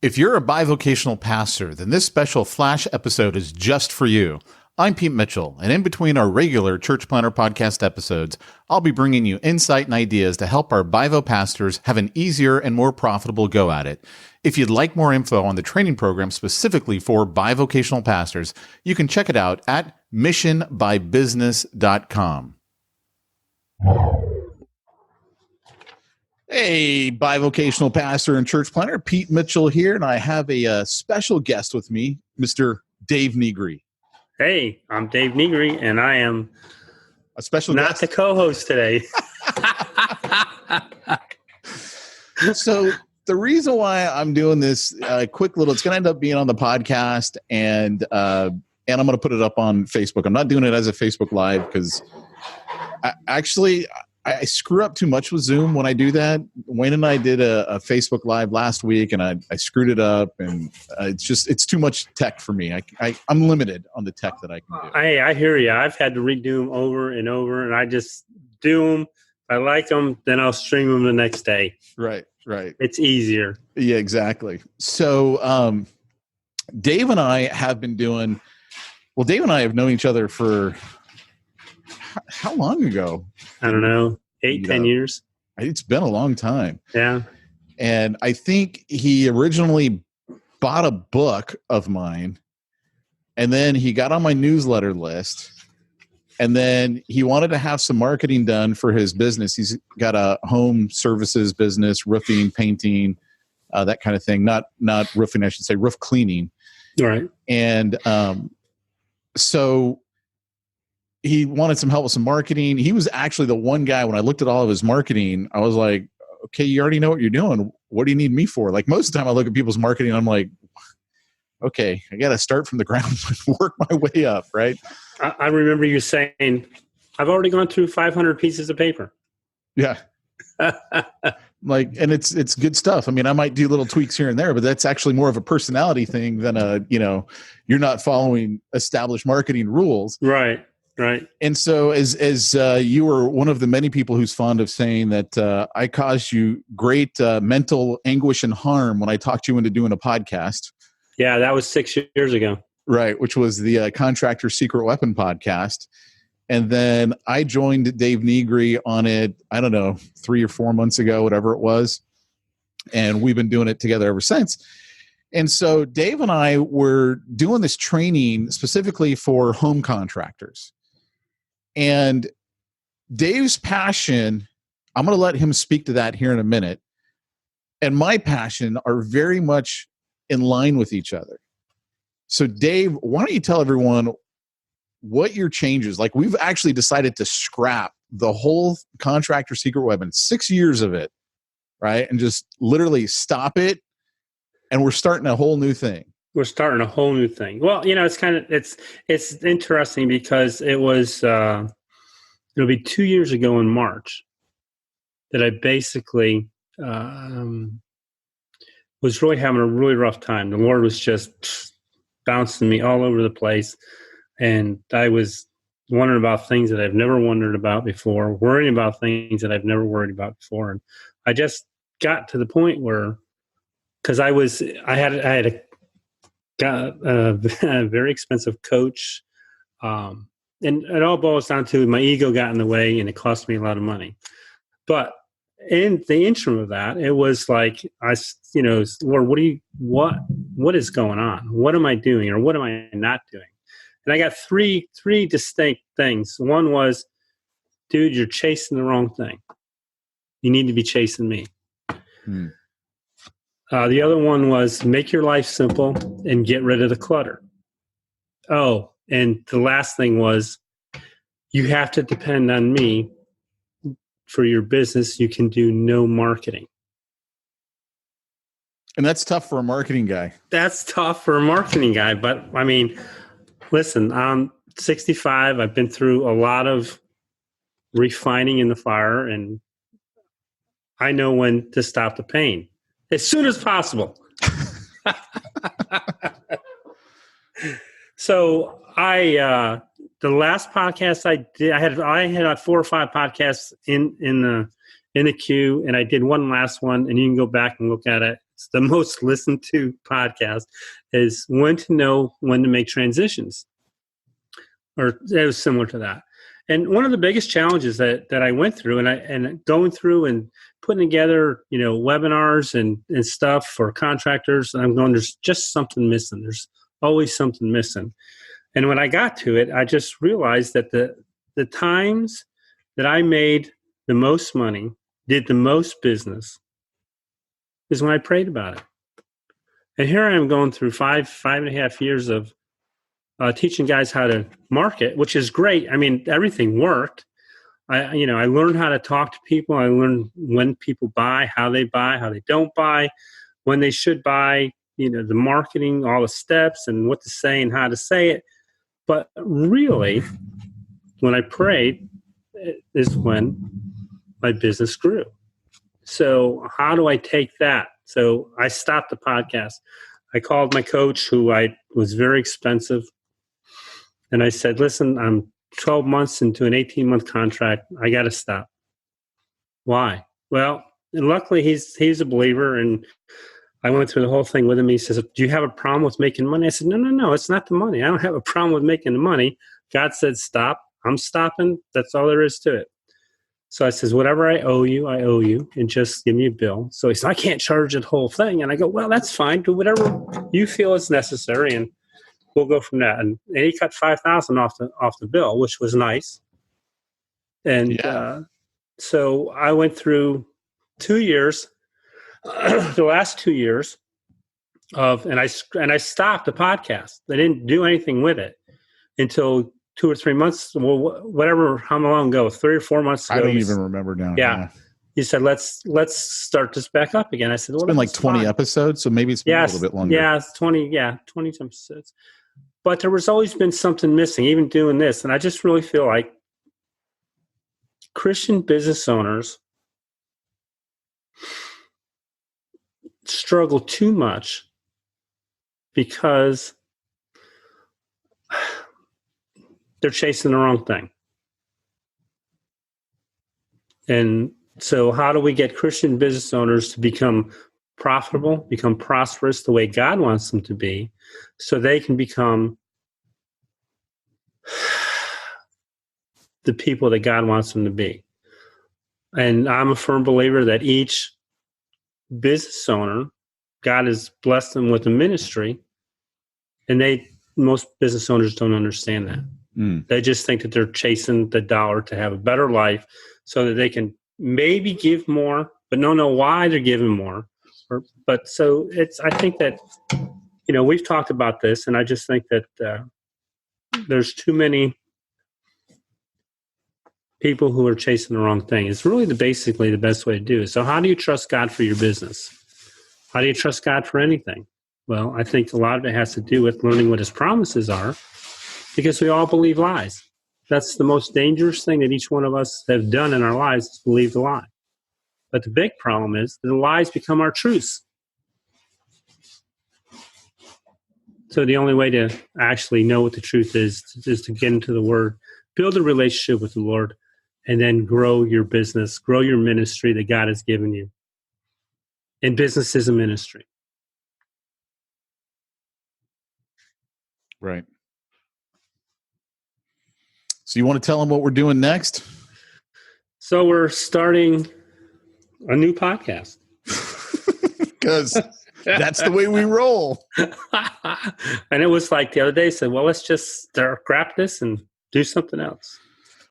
If you're a bivocational pastor, then this special flash episode is just for you. I'm Pete Mitchell, and in between our regular Church Planter podcast episodes, I'll be bringing you insight and ideas to help our bivo pastors have an easier and more profitable go at it. If you'd like more info on the training program specifically for bivocational pastors, you can check it out at missionbybusiness.com. Hey, bivocational pastor and church planter, Pete Mitchell here, and I have a special guest with me, Mr. Dave Negri. Hey, I'm Dave Negri, and I am a special not guest. the co-host today. So the reason why I'm doing this quick little, it's going to end up being on the podcast, and I'm going to put it up on Facebook. I'm not doing it as a Facebook Live because I screw up too much with Zoom when I do that. Wayne and I did a Facebook Live last week, and I screwed it up, and it's too much tech for me. I'm limited on the tech that I can do. I hear you. I've had to redo them over and over, and I just do them. If I like them, then I'll stream them the next day. Right. It's easier. Yeah, exactly. So Dave and I have been doing – well, Dave and I have known each other for – how long ago? I don't know, 10 years. It's been a long time. Yeah. And I think he originally bought a book of mine, and then he got on my newsletter list, and then he wanted to have some marketing done for his business. He's got a home services business, roofing, painting, that kind of thing. Not roofing, I should say, roof cleaning. All right. And so he wanted some help with some marketing. He was actually the one guy, when I looked at all of his marketing, I was like, okay, you already know what you're doing. What do you need me for? Like, most of the time I look at people's marketing, I'm like, okay, I got to start from the ground and work my way up, right? I remember you saying, I've already gone through 500 pieces of paper. Yeah. And it's good stuff. I mean, I might do little tweaks here and there, but that's actually more of a personality thing than you're not following established marketing rules. Right. And so as you were one of the many people who's fond of saying that I caused you great mental anguish and harm when I talked you into doing a podcast. Yeah, that was 6 years ago. Right, which was the Contractor Secret Weapon podcast. And then I joined Dave Negri on it, I don't know, 3 or 4 months ago, whatever it was. And we've been doing it together ever since. And so Dave and I were doing this training specifically for home contractors. And Dave's passion, I'm going to let him speak to that here in a minute, and my passion are very much in line with each other. So Dave, why don't you tell everyone what your changes, like we've actually decided to scrap the whole Contractor Secret Weapon, 6 years of it, right? And just literally stop it. And we're starting a whole new thing. Well, it's interesting because it was, it'll be 2 years ago in March that I basically was really having a really rough time. The Lord was just bouncing me all over the place. And I was wondering about things that I've never wondered about before, worrying about things that I've never worried about before. And I just got to the point where, because I had got a very expensive coach. And it all boils down to my ego got in the way and it cost me a lot of money. But in the interim of that, it was like, Lord, what is going on? What am I doing or what am I not doing? And I got three distinct things. One was, dude, you're chasing the wrong thing. You need to be chasing me. The other one was make your life simple and get rid of the clutter. Oh, and the last thing was you have to depend on me for your business. You can do no marketing. And that's tough for a marketing guy. But I mean, listen, I'm 65. I've been through a lot of refining in the fire, and I know when to stop the pain. As soon as possible. So the last podcast I did, I had 4 or 5 podcasts in the queue, and I did one last one, and you can go back and look at it. It's the most listened to podcast, is when to know when to make transitions, or it was similar to that. And one of the biggest challenges that I went through, and going through and putting together, webinars and stuff for contractors, and I'm going, there's just something missing. There's always something missing. And when I got to it, I just realized that the times that I made the most money, did the most business, is when I prayed about it. And here I am going through five and a half years of teaching guys how to market, which is great. I mean, everything worked. I learned how to talk to people. I learned when people buy, how they don't buy, when they should buy, the marketing, all the steps and what to say and how to say it. But really, when I prayed is when my business grew. So how do I take that? So I stopped the podcast. I called my coach, who was very expensive. And I said, listen, I'm 12 months into an 18-month contract. I got to stop. Why? Well, and luckily he's a believer, and I went through the whole thing with him. He says, do you have a problem with making money? I said, no, it's not the money. I don't have a problem with making the money. God said, stop. I'm stopping. That's all there is to it. So I says, whatever I owe you, and just give me a bill. So he said, I can't charge the whole thing. And I go, well, that's fine. Do whatever you feel is necessary, and we'll go from that. And he cut $5,000 off the bill, which was nice. And so I went through 2 years, the last 2 years and I stopped the podcast. I didn't do anything with it until 2 or 3 months. Well, whatever, how long ago? 3 or 4 months ago. I don't even remember now. Yeah. He said, let's start this back up again. I said, well, it's been like 20 episodes, so maybe it's been a little bit longer. Yeah, it's 20 episodes. But there was always been something missing, even doing this. And I just really feel like Christian business owners struggle too much because they're chasing the wrong thing. And so how do we get Christian business owners to become profitable, become prosperous the way God wants them to be, so they can become the people that God wants them to be? And I'm a firm believer that each business owner, God has blessed them with a ministry, and most business owners don't understand that. They just think that they're chasing the dollar to have a better life so that they can maybe give more, but don't know why they're giving more. I think that, we've talked about this, and I just think that there's too many people who are chasing the wrong thing. It's really basically the best way to do it. So how do you trust God for your business? How do you trust God for anything? Well, I think a lot of it has to do with learning what his promises are, because we all believe lies. That's the most dangerous thing that each one of us have done in our lives, is believe the lie. But the big problem is that the lies become our truths. So the only way to actually know what the truth is to get into the Word, build a relationship with the Lord, and then grow your business, grow your ministry that God has given you. And business is a ministry. Right. So you want to tell them what we're doing next? So we're starting a new podcast. Because that's the way we roll. And it was like the other day, said, well, let's just scrap this and do something else.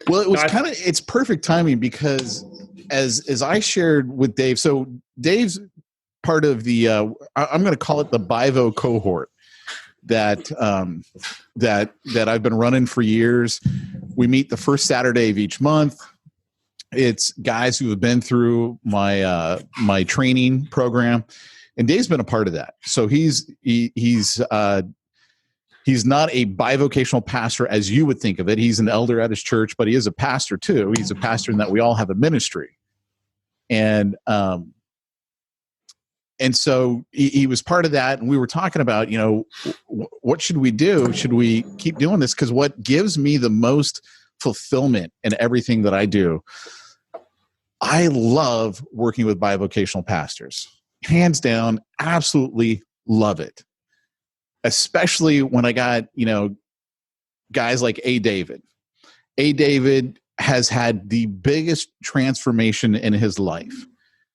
Well, it was it's perfect timing, because as I shared with Dave, so Dave's part of the, I'm going to call it the Bivo cohort that I've been running for years. We meet the first Saturday of each month. It's guys who have been through my training program, and Dave's been a part of that. So he's not a bivocational pastor as you would think of it. He's an elder at his church, but he is a pastor too. He's a pastor in that we all have a ministry, and so he was part of that, and we were talking about, what should we do? Should we keep doing this? Because what gives me the most fulfillment in everything that I do, I love working with bivocational pastors. hands down, absolutely love it. Especially when I got, guys like A. David. A. David has had the biggest transformation in his life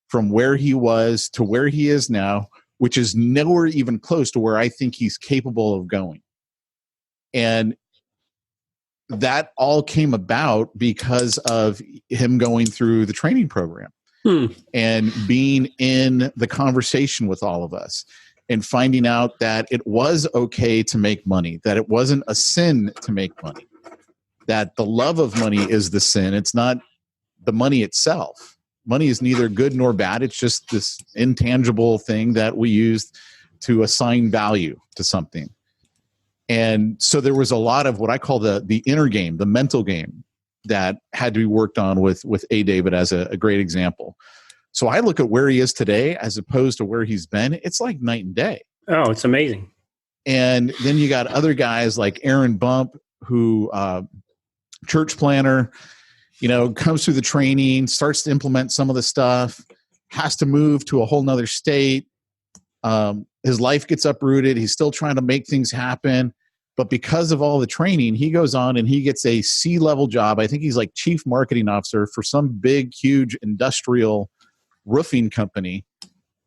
from where he was to where he is now, which is nowhere even close to where I think he's capable of going. And that all came about because of him going through the training program and being in the conversation with all of us and finding out that it was okay to make money, that it wasn't a sin to make money, that the love of money is the sin. It's not the money itself. Money is neither good nor bad. It's just this intangible thing that we use to assign value to something. And so there was a lot of what I call the inner game, the mental game that had to be worked on with A. David as a great example. So I look at where he is today as opposed to where he's been. It's like night and day. Oh, it's amazing. And then you got other guys like Aaron Bump, who church planner, comes through the training, starts to implement some of the stuff, has to move to a whole nother state. His life gets uprooted. He's still trying to make things happen. But because of all the training, he goes on and he gets a C-level job. I think he's like chief marketing officer for some big, huge industrial roofing company.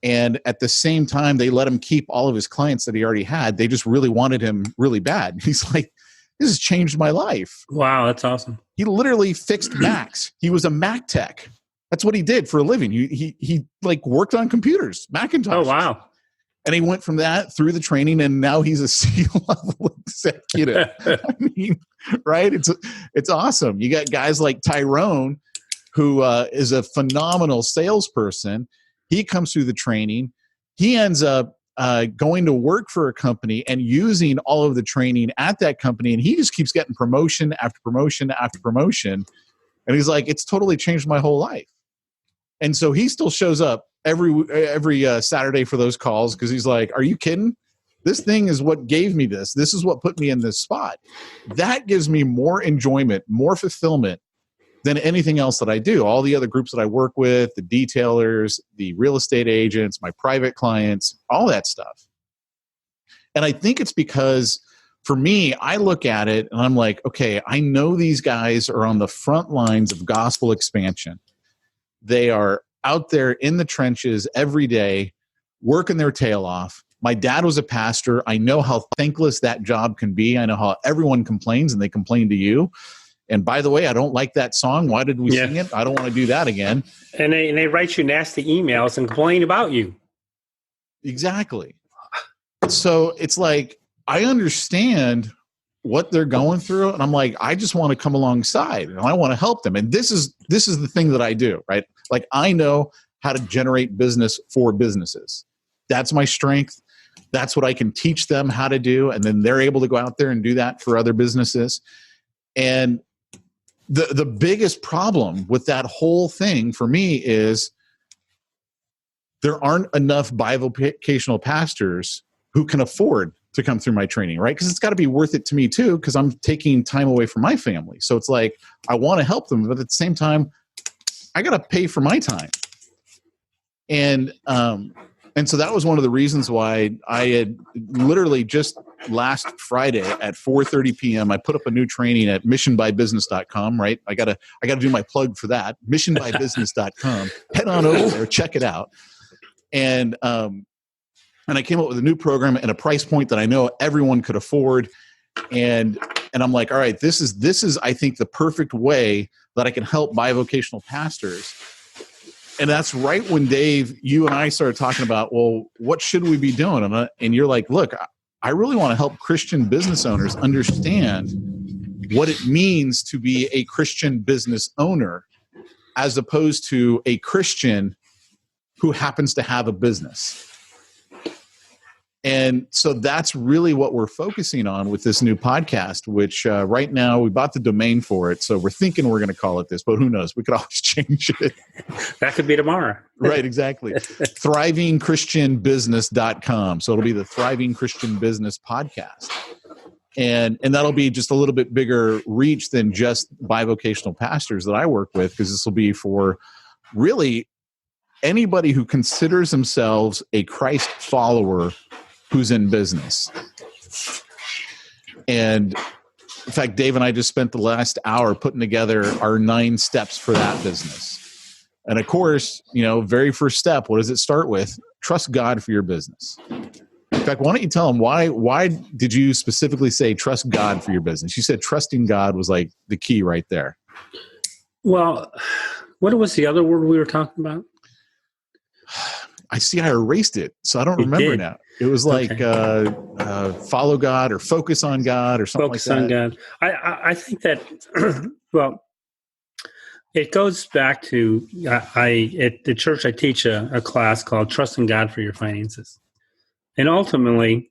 And at the same time, they let him keep all of his clients that he already had. They just really wanted him really bad. He's like, this has changed my life. Wow, that's awesome. He literally fixed Macs. He was a Mac tech. That's what he did for a living. He like worked on computers, Macintosh. Oh, wow. And he went from that through the training, and now he's a C-level executive. I mean, right? It's awesome. You got guys like Tyrone, who is a phenomenal salesperson. He comes through the training. He ends up going to work for a company and using all of the training at that company, and he just keeps getting promotion after promotion after promotion. And he's like, it's totally changed my whole life. And so he still shows up every Saturday for those calls because he's like, are you kidding? This thing is what gave me this. This is what put me in this spot. That gives me more enjoyment, more fulfillment than anything else that I do. All the other groups that I work with, the detailers, the real estate agents, my private clients, all that stuff. And I think it's because for me, I look at it and I'm like, okay, I know these guys are on the front lines of gospel expansion. They are out there in the trenches every day, working their tail off. My dad was a pastor. I know how thankless that job can be. I know how everyone complains, and they complain to you. And by the way, I don't like that song. Why did we sing it? I don't want to do that again. And they write you nasty emails and complain about you. Exactly. So it's like, I understand what they're going through. And I'm like, I just want to come alongside and I want to help them. And this is the thing that I do, right? Like, I know how to generate business for businesses. That's my strength. That's what I can teach them how to do. And then they're able to go out there and do that for other businesses. And the biggest problem with that whole thing for me is there aren't enough bivocational pastors who can afford to come through my training, right? Because it's got to be worth it to me too, because I'm taking time away from my family. So it's like, I want to help them, but at the same time, I got to pay for my time. And so that was one of the reasons why I had literally just last Friday at 4:30 p.m. I put up a new training at missionbybusiness.com, right? I gotta do my plug for that. Missionbybusiness.com. Head on over there, check it out. And I came up with a new program at a price point that I know everyone could afford. And I'm like, all right, this is I think the perfect way that I can help bivocational pastors. And that's right when, Dave, you and I started talking about, well, what should we be doing? And you're like, look, I really want to help Christian business owners understand what it means to be a Christian business owner as opposed to a Christian who happens to have a business. And so that's really what we're focusing on with this new podcast, which right now we bought the domain for it. So we're thinking we're going to call it this, but who knows? We could always change it. That could be tomorrow. Right, exactly. thrivingchristianbusiness.com. So it'll be the Thriving Christian Business Podcast. And that'll be just a little bit bigger reach than just bivocational pastors that I work with, because this will be for really anybody who considers themselves a Christ follower who's in business. And in fact, Dave and I just spent the last hour putting together our 9 steps for that business. And of course, very first step, what does it start with? Trust God for your business. In fact, why don't you tell them why did you specifically say trust God for your business? You said trusting God was like the key right there. Well, what was the other word we were talking about? I see I erased it, so I don't remember now. It was like follow God or focus on God or something like that. Focus on God. I think that, well, it goes back to, at the church I teach a class called Trusting God for Your Finances. And ultimately,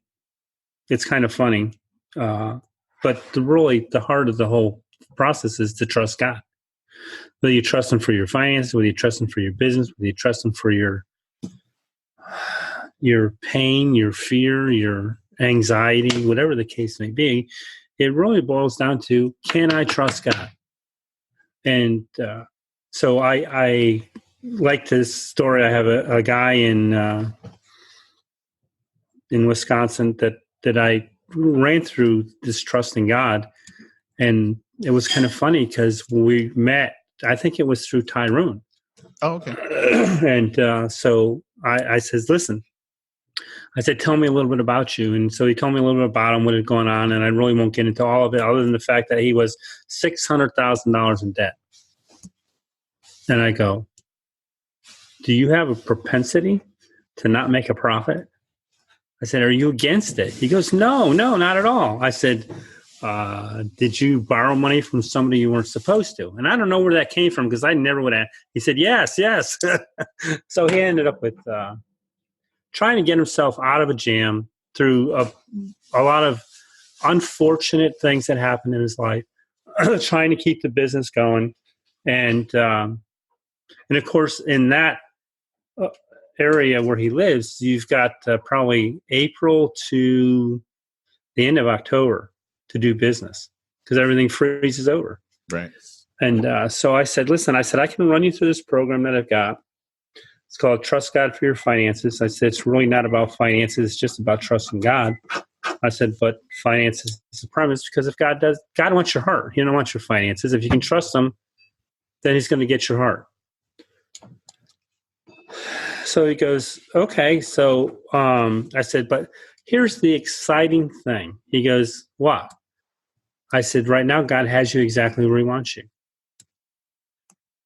it's kind of funny, but the heart of the whole process is to trust God. Whether you trust Him for your finances, whether you trust Him for your business, whether you trust Him for your pain, your fear, your anxiety, whatever the case may be, it really boils down to, can I trust God? And so I like this story. I have a guy in Wisconsin that I ran through this trusting God, and it was kind of funny because we met. I think it was through Tyrone. Oh, okay. And so I says, listen. I said, tell me a little bit about you. And so he told me a little bit about him, what had going on, and I really won't get into all of it other than the fact that he was $600,000 in debt. And I go, do you have a propensity to not make a profit? I said, are you against it? He goes, no, not at all. I said, did you borrow money from somebody you weren't supposed to? And I don't know where that came from because I never would have. He said, yes. So he ended up with trying to get himself out of a jam through a lot of unfortunate things that happened in his life, trying to keep the business going. And of course, in that area where he lives, you've got probably April to the end of October to do business because everything freezes over. Right. And so I said, listen, I can run you through this program that I've got. It's called Trust God for Your Finances. I said, it's really not about finances. It's just about trusting God. I said, but finances is the premise because if God wants your heart. He don't want your finances. If you can trust Him, then He's going to get your heart. So he goes, okay. So I said, but here's the exciting thing. He goes, what? I said, right now, God has you exactly where He wants you.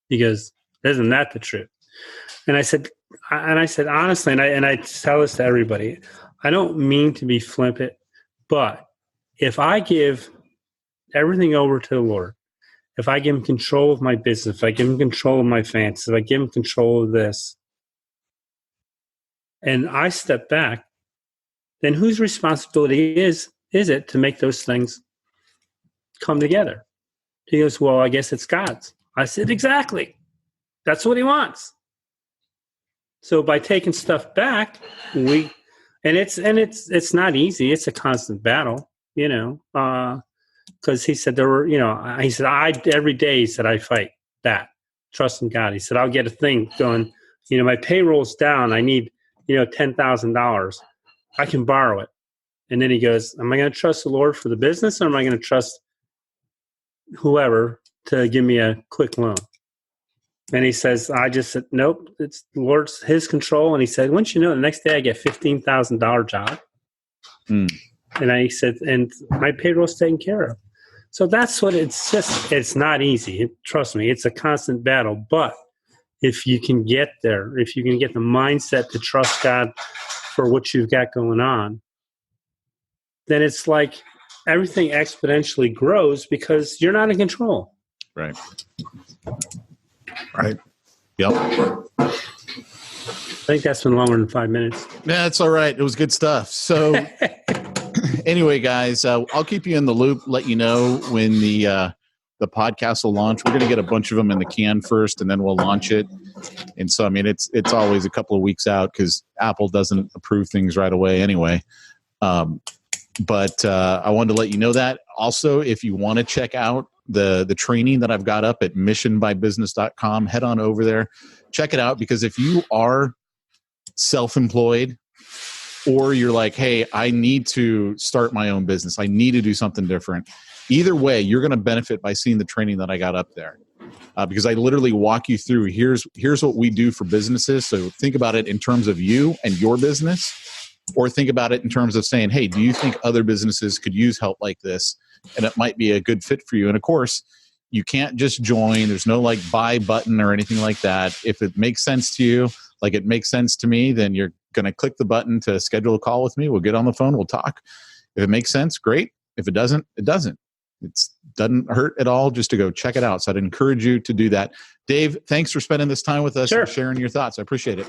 He goes, isn't that the truth? And I said, honestly, and I tell this to everybody, I don't mean to be flippant, but if I give everything over to the Lord, if I give Him control of my business, if I give Him control of my finances, if I give Him control of this, and I step back, then whose responsibility is it to make those things come together? He goes, well, I guess it's God's. I said, exactly. That's what He wants. So by taking stuff back, it's not easy. It's a constant battle, because he said every day, he said, I fight that, trusting God. He said, I'll get a thing going, my payroll's down. I need, $10,000. I can borrow it. And then he goes, am I going to trust the Lord for the business, or am I going to trust whoever to give me a quick loan? And he says, I just said, nope, it's the Lord's His control. And he said, once you know, the next day I get $15,000 job. And I said, and my payroll's taken care of. So that's what it's not easy. Trust me, it's a constant battle. But if you can get there, if you can get the mindset to trust God for what you've got going on, then it's like everything exponentially grows because you're not in control. Right. Right. Yep. I think that's been longer than 5 minutes. Yeah, it's all right. It was good stuff. So anyway, guys, I'll keep you in the loop, let you know when the podcast will launch. We're going to get a bunch of them in the can first, and then we'll launch it. And so, I mean, it's always a couple of weeks out because Apple doesn't approve things right away anyway. But I wanted to let you know that. Also, if you want to check out the training that I've got up at missionbybusiness.com. Head on over there, check it out, because if you are self-employed, or you're like, hey, I need to start my own business, I need to do something different, either way, you're going to benefit by seeing the training that I got up there. Because I literally walk you through, here's what we do for businesses. So think about it in terms of you and your business, or think about it in terms of saying, hey, do you think other businesses could use help like this? And it might be a good fit for you. And of course, you can't just join. There's no like buy button or anything like that. If it makes sense to you, like it makes sense to me, then you're going to click the button to schedule a call with me. We'll get on the phone. We'll talk. If it makes sense, great. If it doesn't, it doesn't. It doesn't hurt at all just to go check it out. So I'd encourage you to do that. Dave, thanks for spending this time with us and sharing your thoughts. I appreciate it.